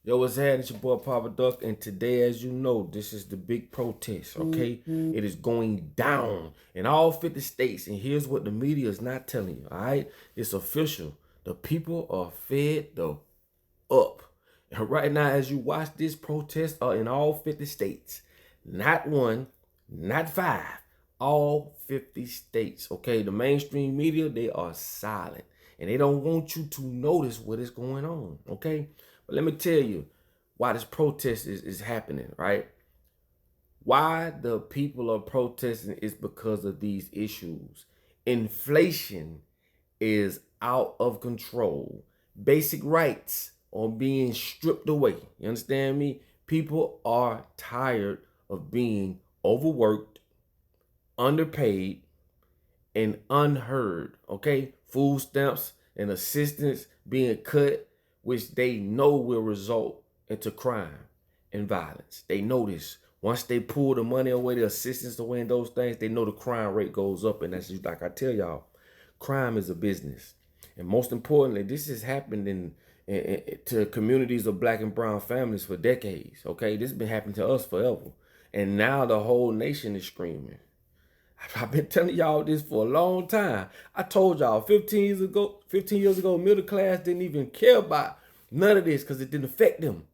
Yo, what's happening? It's your boy Papa Duck, and today, as you know, this is the big protest, okay? It is going down in all 50 states, and here's what the media is not telling you, all right? It's official. The people are fed up. And right now, as you watch this protest in all 50 states, not one, not five, all 50 states, okay? The mainstream media, they are silent, and they don't want you to notice what is going on, okay? But let me tell you why this protest is happening, right? Why the people are protesting is because of these issues. Inflation is out of control. Basic rights are being stripped away. You understand me? People are tired of being overworked, underpaid, and unheard. Okay? Food stamps and assistance being cut, which they know will result into crime and violence. They know this. Once they pull the money away, the assistance away, and those things, they know the crime rate goes up. And that's just like I tell y'all, crime is a business. And most importantly, this has happened to communities of black and brown families for decades. Okay, this has been happening to us forever. And now the whole nation is screaming. I've been telling y'all this for a long time. I told y'all 15 years ago, middle class didn't even care about none of this because it didn't affect them.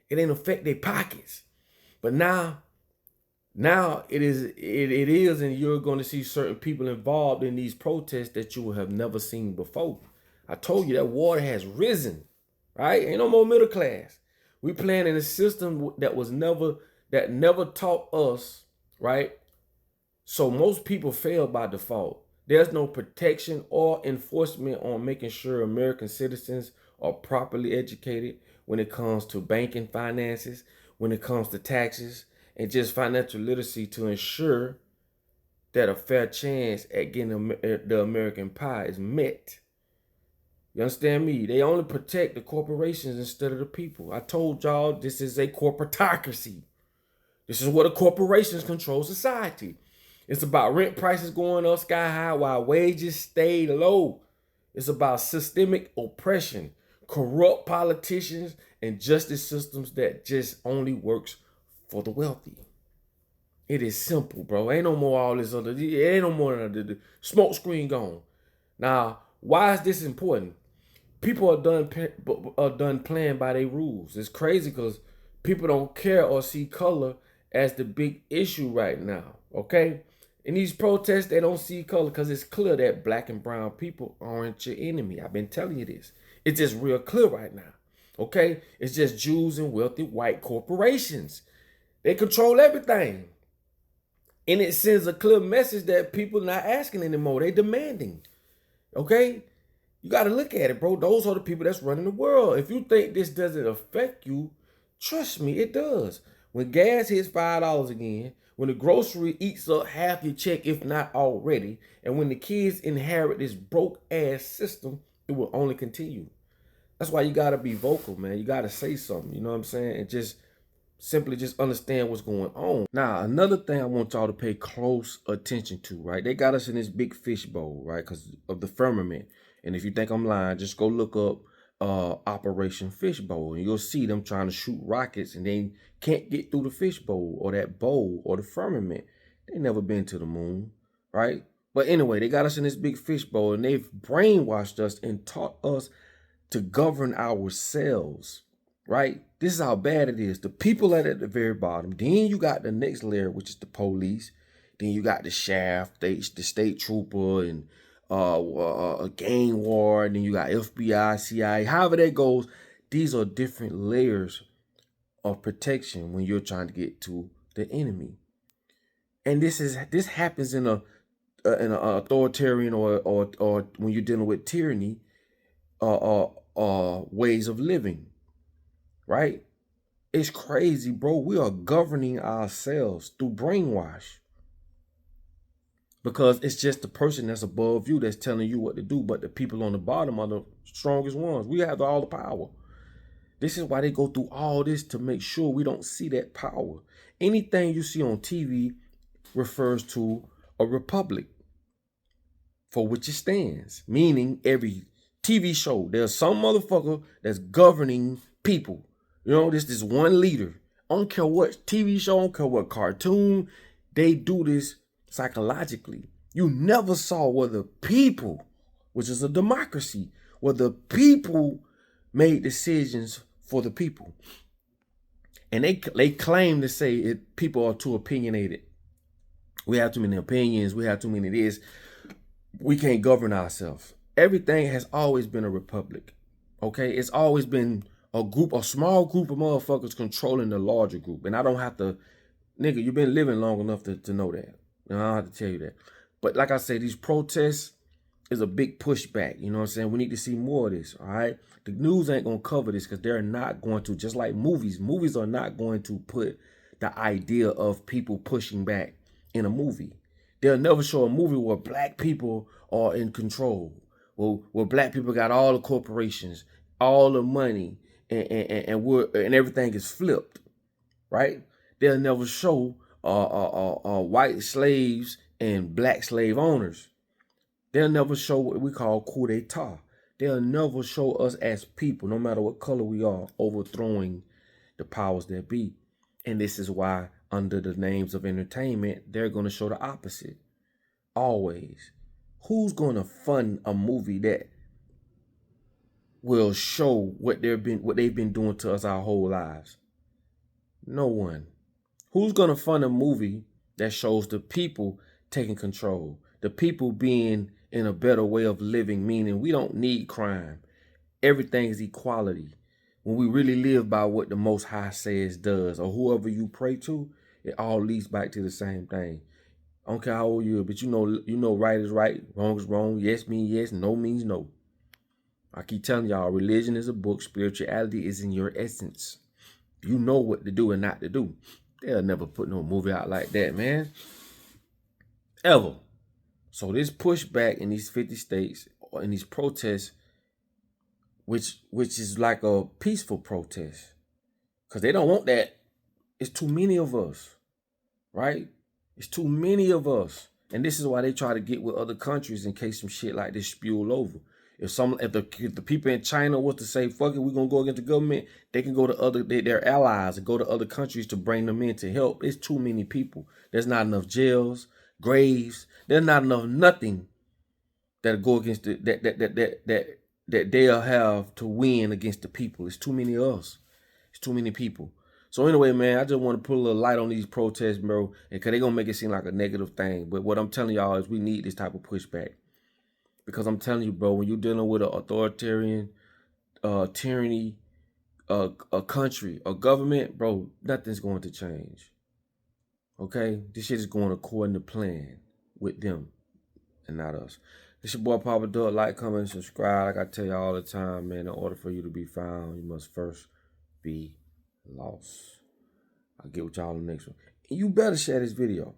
It didn't affect their pockets. But now it is, and you're going to see certain people involved in these protests that you will have never seen before. I told you that water has risen, right? Ain't no more middle class. We playing in a system that never taught us, right? So most people fail by default. There's no protection or enforcement on making sure American citizens are properly educated when it comes to banking finances, when it comes to taxes, and just financial literacy to ensure that a fair chance at getting the American pie is met. You understand me? They only protect the corporations instead of the people. I told y'all this is a corporatocracy. This is where the corporations control society. It's about rent prices going up sky high while wages stay low. It's about systemic oppression, corrupt politicians, and justice systems that just only works for the wealthy. It is simple, bro. Ain't no more all this other. Ain't no more the smoke screen gone. Now, why is this important? People are done playing by their rules. It's crazy because people don't care or see color as the big issue right now. Okay, in these protests, they don't see color because it's clear that black and brown people aren't your enemy. I've been telling you this. It's just real clear right now. Okay, it's just Jews and wealthy white corporations. They control everything. And it sends a clear message that people not asking anymore. They demanding. Okay? You got to look at it, bro. Those are the people that's running the world. If you think this doesn't affect you, trust me, it does. When gas hits $5 again, when the grocery eats up half your check, if not already, and when the kids inherit this broke-ass system, it will only continue. That's why you got to be vocal, man. You got to say something, you know what I'm saying? And just simply just understand what's going on. Now, another thing I want y'all to pay close attention to, right? They got us in this big fishbowl, right? Because of the firmament. And if you think I'm lying, just go look up Operation Fishbowl, and you'll see them trying to shoot rockets, and they can't get through the fishbowl or that bowl or the firmament. They never been to the moon, right? But anyway, they got us in this big fishbowl, and they've brainwashed us and taught us to govern ourselves, right? This is how bad it is. The people are at the very bottom. Then you got the next layer, which is the police. Then you got the sheriff, the state trooper, and a gang war. And then you got FBI, CIA. However that goes, these are different layers of protection when you're trying to get to the enemy. And this happens in an authoritarian or when you're dealing with tyranny, ways of living. Right? It's crazy, bro. We are governing ourselves through brainwash. Because it's just the person that's above you that's telling you what to do. But the people on the bottom are the strongest ones. We have all the power. This is why they go through all this, to make sure we don't see that power. Anything you see on TV refers to a republic for which it stands. Meaning every TV show, there's some motherfucker that's governing people. You know, this one leader. I don't care what TV show, I don't care what cartoon, they do this psychologically. You never saw where the people, which is a democracy, where the people made decisions for the people. And they claim to say people are too opinionated. We have too many opinions. We have too many this. We can't govern ourselves. Everything has always been a republic. Okay? It's always been a small group of motherfuckers controlling the larger group. And I don't have to, nigga, you've been living long enough to know that. I don't have to tell you that. But like I say, these protests is a big pushback. You know what I'm saying? We need to see more of this, all right? The news ain't going to cover this because they're not going to, just like movies. Movies are not going to put the idea of people pushing back in a movie. They'll never show a movie where black people are in control, where black people got all the corporations, all the money, and everything is flipped, right? They'll never show white slaves and black slave owners. They'll never show what we call coup d'etat. They'll never show us as people, no matter what color we are, overthrowing the powers that be. And this is why, under the names of entertainment, they're going to show the opposite. Always. Who's going to fund a movie that will show what they've been doing to us our whole lives? No one. Who's going to fund a movie that shows the people taking control, the people being in a better way of living, meaning we don't need crime. Everything is equality. When we really live by what the Most High says does, or whoever you pray to, it all leads back to the same thing. I don't care how old you are, but you know right is right, wrong is wrong, yes means yes, no means no. I keep telling y'all, religion is a book, spirituality is in your essence. You know what to do and not to do. They'll never put no movie out like that, man. Ever. So this pushback in these 50 states, or in these protests, which is like a peaceful protest, because they don't want that. It's too many of us, right? It's too many of us. And this is why they try to get with other countries in case some shit like this spew over. If the people in China was to say, fuck it, we're going to go against the government, they can go to their allies and go to other countries to bring them in to help. It's too many people. There's not enough jails, graves. There's not enough nothing that go against that they'll have to win against the people. It's too many of us. It's too many people. So anyway, man, I just want to put a little light on these protests, bro, because they're going to make it seem like a negative thing. But what I'm telling y'all is we need this type of pushback. Because I'm telling you, bro, when you're dealing with an authoritarian, tyranny, a country, a government, bro, nothing's going to change. Okay? This shit is going according to plan with them and not us. This your boy Papa Duck. Like, comment, and subscribe. Like I tell you all the time, man, in order for you to be found, you must first be lost. I'll get with y'all in the next one. And you better share this video.